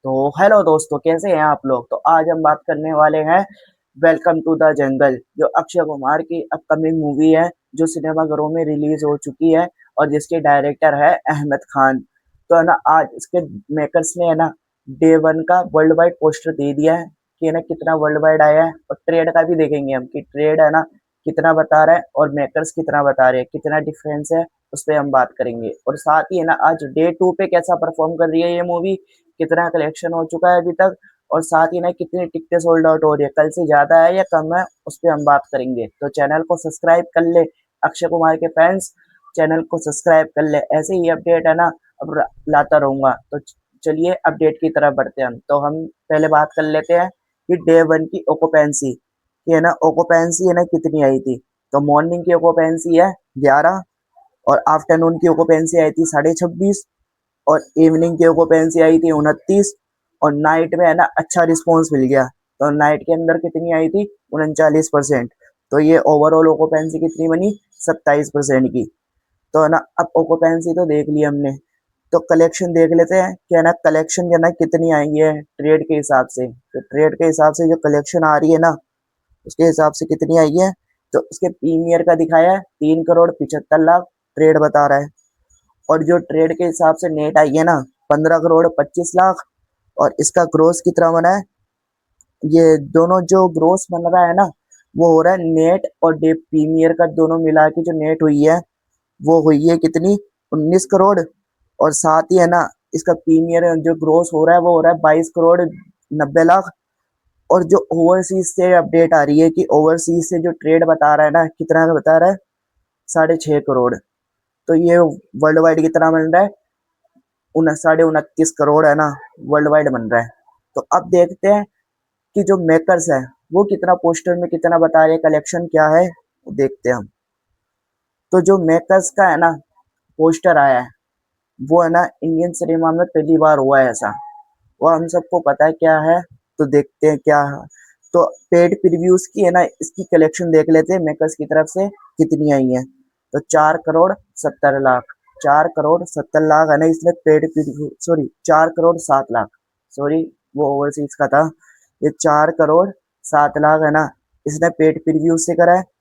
तो हेलो दोस्तों, कैसे हैं आप लोग। तो आज हम बात करने वाले हैं वेलकम टू द जंगल, जो अक्षय कुमार की अपकमिंग मूवी है, जो सिनेमाघरों में रिलीज हो चुकी है और जिसके डायरेक्टर है अहमद खान। तो है ना, आज इसके मेकर्स ने है ना डे वन का वर्ल्ड वाइड पोस्टर दे दिया है कि है ना कितना वर्ल्ड वाइड आया है, और ट्रेड का भी देखेंगे हम कि ट्रेड है ना कितना बता रहा है और मेकर्स कितना बता रहे हैं, कितना डिफरेंस है, उस पर हम बात करेंगे। और साथ ही है ना आज डे टू पे कैसा परफॉर्म कर रही है ये मूवी, कितना कलेक्शन हो चुका है अभी तक, और साथ ही ना कितनी टिकटें सोल्ड आउट हो रही है, कल से ज्यादा है या कम है, उस पर हम बात करेंगे। तो चैनल को सब्सक्राइब कर ले अक्षय कुमार के फैंस, चैनल को सब्सक्राइब कर ले, ऐसे ही अपडेट है ना अब लाता रहूंगा। तो चलिए अपडेट की तरफ बढ़ते हैं। तो हम पहले बात कर लेते हैं कि डे वन की ओकोपेंसी, कि है ना ओकोपेंसी है ना कितनी आई थी। तो मॉर्निंग की ओकोपेंसी है 11, और आफ्टरनून की ओकोपेंसी आई थी 26.5, और इवनिंग की ओकुपेंसी आई थी 29, और नाइट में है ना अच्छा रिस्पॉन्स मिल गया। तो नाइट के अंदर कितनी आई थी 39%। तो ये ओवरऑल ओकुपेंसी कितनी बनी 27% की। तो है ना अब ओकुपेंसी तो देख ली हमने, तो कलेक्शन देख लेते हैं कि है ना कलेक्शन जो है ना कितनी आई है ट्रेड के हिसाब से। तो ट्रेड के हिसाब से जो कलेक्शन आ रही है ना, उसके हिसाब से कितनी आई है। तो उसके प्रीमियर का दिखाया है 3 करोड़ 75 लाख, ट्रेड बता रहा है। और जो ट्रेड के हिसाब से नेट आई है ना 15 करोड़ 25 लाख, और इसका ग्रोस कितना बना है, ये दोनों जो ग्रोस बन रहा है ना, वो हो रहा है नेट और डे प्रीमियर का दोनों मिला के जो नेट हुई है, वो हुई है कितनी 19 करोड़। और साथ ही है ना इसका प्रीमियर जो ग्रोस हो रहा है वो हो रहा है 22 करोड़ 90 लाख। और जो ओवरसीज से अपडेट आ रही है कि ओवरसीज से जो ट्रेड बता रहा है ना कितना का बता रहा है 6.5 करोड़। तो ये वर्ल्ड वाइड कितना बन रहा है 29.29 करोड़ है ना वर्ल्ड वाइड बन रहा है। तो अब देखते हैं कि जो मेकर्स है वो कितना पोस्टर में कितना बता रहे हैं, कलेक्शन क्या है वो देखते हैं हम। तो जो मेकर्स का है ना पोस्टर आया है, वो है ना इंडियन सिनेमा में पहली बार हुआ है ऐसा, वो हम सबको पता है क्या है। तो देखते हैं क्या है। तो पेड प्रीव्यूज की है ना इसकी कलेक्शन देख लेते हैं मेकर्स की तरफ से कितनी आई है। तो 4 करोड़ 70 लाख, 4 करोड़ 70 लाख है ना इसमें paid preview, sorry 4 crore 7 lakh, sorry वो ओवरसीज का था। ये 4 करोड़ 7 लाख है ना इसने पेड प्रीव्यू से करा है।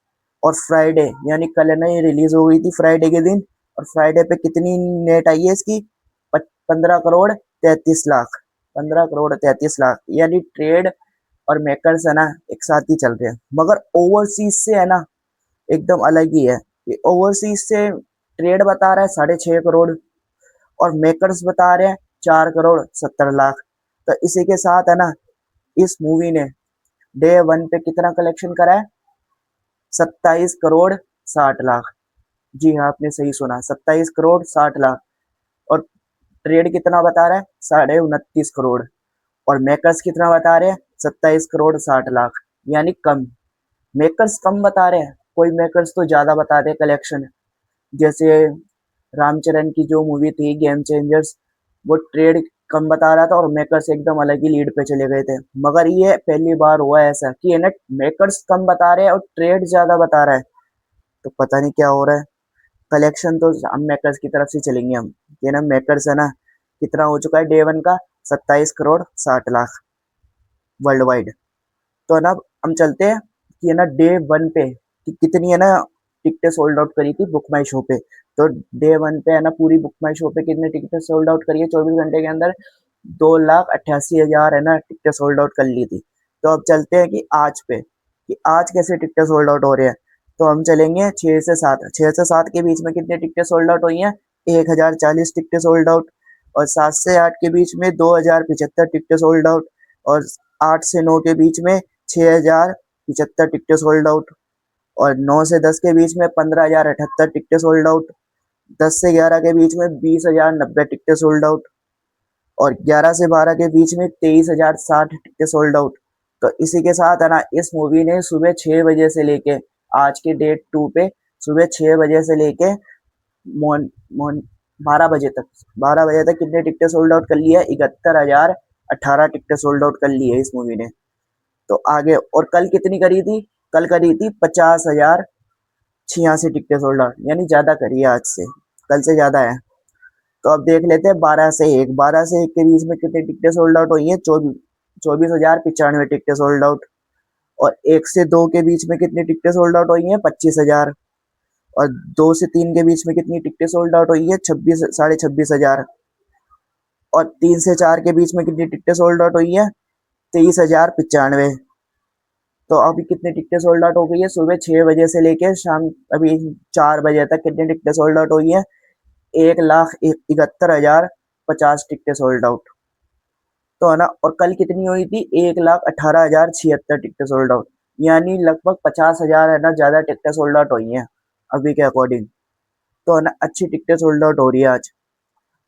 और फ्राइडे यानी कल है ना ये रिलीज हो गई थी फ्राइडे के दिन, और फ्राइडे पे कितनी नेट आई है इसकी 15 करोड़ 33 लाख, 15 करोड़ 33 लाख। यानी ट्रेड और मेकर्स है ना एक साथ ही चल रहे हैं, मगर ओवरसीज से है ना एकदम अलग ही है। ये ओवरसीज से ट्रेड बता रहा है 6.5 करोड़, और मेकर्स बता रहे हैं 4 करोड़ 70 लाख। तो इसी के साथ है ना इस मूवी ने डे वन पे कितना कलेक्शन करा है 27 करोड़ 60 लाख। जी हाँ, आपने सही सुना, 27 करोड़ 60 लाख। और ट्रेड कितना बता रहा है 29.5 करोड़, और मेकर्स कितना बता रहे हैं 27 करोड़ 60 लाख। यानी कम, मेकर्स कम बता रहे हैं, कोई मेकर्स तो ज्यादा बता रहे हैं कलेक्शन। जैसे रामचरण की जो मूवी थी गेम चेंजर्स, वो ट्रेड कम बता रहा था और मेकर्स एकदम अलग ही लीड पे चले गए थे। मगर ये पहली बार हुआ है ऐसा कि है ना मेकर्स कम बता रहे हैं और ट्रेड ज्यादा बता रहा है। तो पता नहीं क्या हो रहा है। कलेक्शन तो हम मेकर्स की तरफ से चलेंगे हम, ये ना मेकर्स है ना कितना हो चुका है डे वन का 27 करोड़ 60 लाख वर्ल्ड वाइड। तो है ना हम चलते हैं कि है ना डे वन पे कि कितनी है ना टिकटें सोल्ड आउट करी थी बुक माई शो पे। तो डे वन पे है ना पूरी बुक माई शो पे कितने टिकटें सोल्ड आउट करी है 24 घंटे के अंदर, 2,88,000 है ना टिकटें सोल्ड आउट कर ली थी। तो अब चलते हैं कि आज पे, कि आज कैसे टिकटें सोल्ड आउट हो रहे हैं। तो हम चलेंगे 6 से 7, 6 से 7 के बीच में कितनी टिकटें सोल्ड आउट हुई हैं 1,040 टिकटें सोल्ड आउट। और 7 से 8 के बीच में 2,075 टिकटें सोल्ड आउट। और 8 से 9 के बीच में 6,075 टिकटें सोल्ड आउट। और 9 से 10 के बीच में 15,078 टिकटें सोल्ड आउट। 10 से 11 के बीच में 20,090 टिकटें सोल्ड आउट। और 11 से 12 के बीच में 23,060 टिकटें सोल्ड आउट। तो इसी के साथ है ना इस मूवी ने सुबह 6 बजे से लेके आज के डेट टू पे सुबह 6 बजे से लेके मोन मोन 12 बजे तक, 12 बजे तक कितने टिकटें सोल्ड आउट कर ली है 71,018 टिकटें सोल्ड आउट कर ली है इस मूवी ने। तो आगे, और कल कितनी करी थी, कल करी थी 50,086 टिकटें सोल्ड आउट, यानी ज्यादा करी है आज से, कल से ज्यादा है। तो अब देख लेते हैं 12 से 1, 12 से 1 के बीच में कितनी टिकटें सोल्ड आउट हुई है? 24,095 टिकटें सोल्ड आउट। और 1 से 2 के बीच में कितनी टिकटें सोल्ड आउट हुई है? 25,000। और 2 से 3 के बीच में कितनी टिकटें सोल्ड आउट हुई है? 26,500। और 3 से 4 के बीच में कितनी टिकटें सोल्ड आउट हुई है? 23,095। तो अभी कितनी टिकटें सोल्ड आउट हो गई है? सुबह 6 बजे से लेके शाम अभी 4 बजे तक कितनी टिकटें सोल्ड आउट हुई है? 1,71,050 टिकटें सोल्ड आउट। तो है ना, और कल कितनी हुई थी? 1,18,076 टिकटें सोल्ड आउट। यानी लगभग 50,000 है ना ज्यादा टिकटें सोल्ड आउट हुई हैं अभी के अकॉर्डिंग। तो है ना, अच्छी टिकटें सोल्ड आउट हो रही है आज।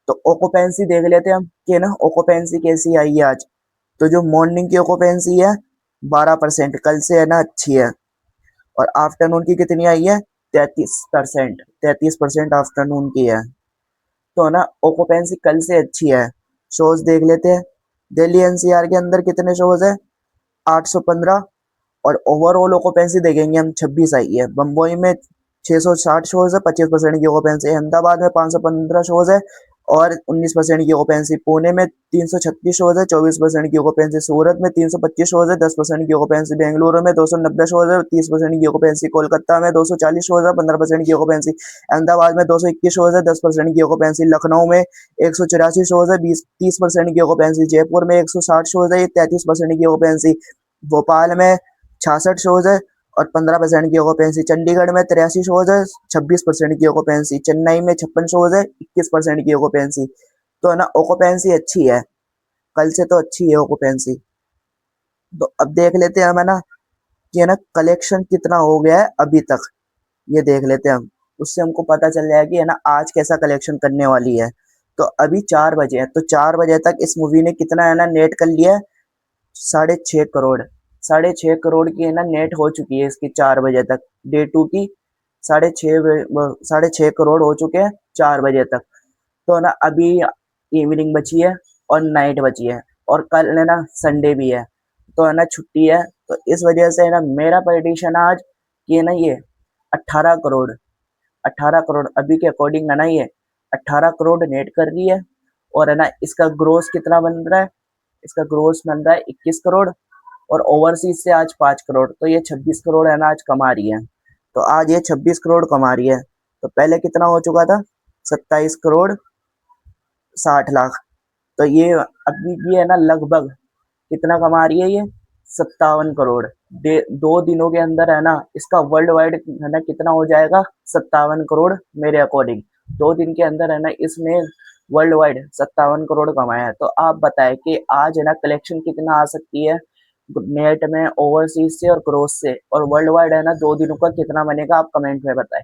तो ओकुपेंसी देख लेते हैं हम कि ना ओकुपेंसी कैसी आई है आज। तो जो मॉर्निंग की ओकुपेंसी है 12%, कल से है ना अच्छी है। और आफ्टरनून की कितनी आई है? 33%। 33% आफ्टरनून की है। तो है ना, ओकुपेंसी कल से अच्छी है। शोज देख लेते हैं। दिल्ली एनसीआर के अंदर कितने शोज है? 815। और ओवरऑल ओकुपेंसी देखेंगे हम 26 आई है। बम्बई में 660 शोज है, 25% की ओकुपेंसी। अहमदाबाद में 515 शोज है और 19% की ओकुपेंसी। पुणे में 336 शोज है, 24% की ओकुपेंसी। सूरत में 325 शोज है, 10% की ओकुपेंसी। बेंगलुरु में 290 शोज है, 30% की ओकुपेंसी। कोलकाता में 240 शोज है, 15% की ओकुपेंसी। अहमदाबाद में 221 शोज है, 10% की ओकुपेंसी। लखनऊ में 184 शोज है, 30% की ओकुपेंसी। जयपुर में 160 शोज है, 33% की ओकुपेंसी। भोपाल में 66 शोज है और 15% की ऑक्यूपेंसी। चंडीगढ़ में 83 शोज है, 26% की ऑक्यूपेंसी। चेन्नई में 56 शोज है, 21% की ऑक्यूपेंसी। तो है ना, ऑक्यूपेंसी अच्छी है, कल से तो अच्छी है ऑक्यूपेंसी। तो अब देख लेते हैं हम है ना कि है ना कलेक्शन कितना हो गया है अभी तक, ये देख लेते हैं हम। उससे हमको पता चल जाएगा कि है ना आज कैसा कलेक्शन करने वाली है। तो अभी 4 बजे है, तो 4 बजे तक इस मूवी ने कितना है ना नेट कर लिया है? 6.5 करोड़। 6.5 करोड़ की है ना नेट हो चुकी है इसकी 4 बजे तक। डे 2 की 6.5 करोड़ हो चुके हैं 4 बजे तक। तो है ना अभी इवनिंग बची है और नाइट बची है और कल है ना संडे भी है। तो है ना छुट्टी है। तो इस वजह से है ना मेरा प्रेडिक्शन आज कि है ना ये 18 करोड़, 18 करोड़ अभी के अकॉर्डिंग है ना ये 18 करोड़ नेट कर रही है। और है ना इसका ग्रोस कितना बन रहा है? इसका ग्रोस बन रहा है 21 करोड़। और ओवरसीज से आज 5 करोड़, तो ये 26 करोड़ है ना आज कमा रही है। तो आज ये 26 करोड़ कमा रही है। तो पहले कितना हो चुका था? 27 करोड़ 60 लाख। तो ये अभी ये है ना लगभग कितना कमा रही है ये? 57 करोड़। 2 दिनों के अंदर है ना इसका वर्ल्ड वाइड है ना कितना हो जाएगा? 57 करोड़ मेरे अकॉर्डिंग। 2 दिन के अंदर है ना इसने वर्ल्ड वाइड 57 करोड़ कमाया है। तो आप बताएं कि आज है ना कलेक्शन कितना आ सकती है नेट में, ओवरसीज से और ग्रोस से, और वर्ल्ड वाइड है ना 2 दिनों का कितना बनेगा? आप कमेंट में बताएं।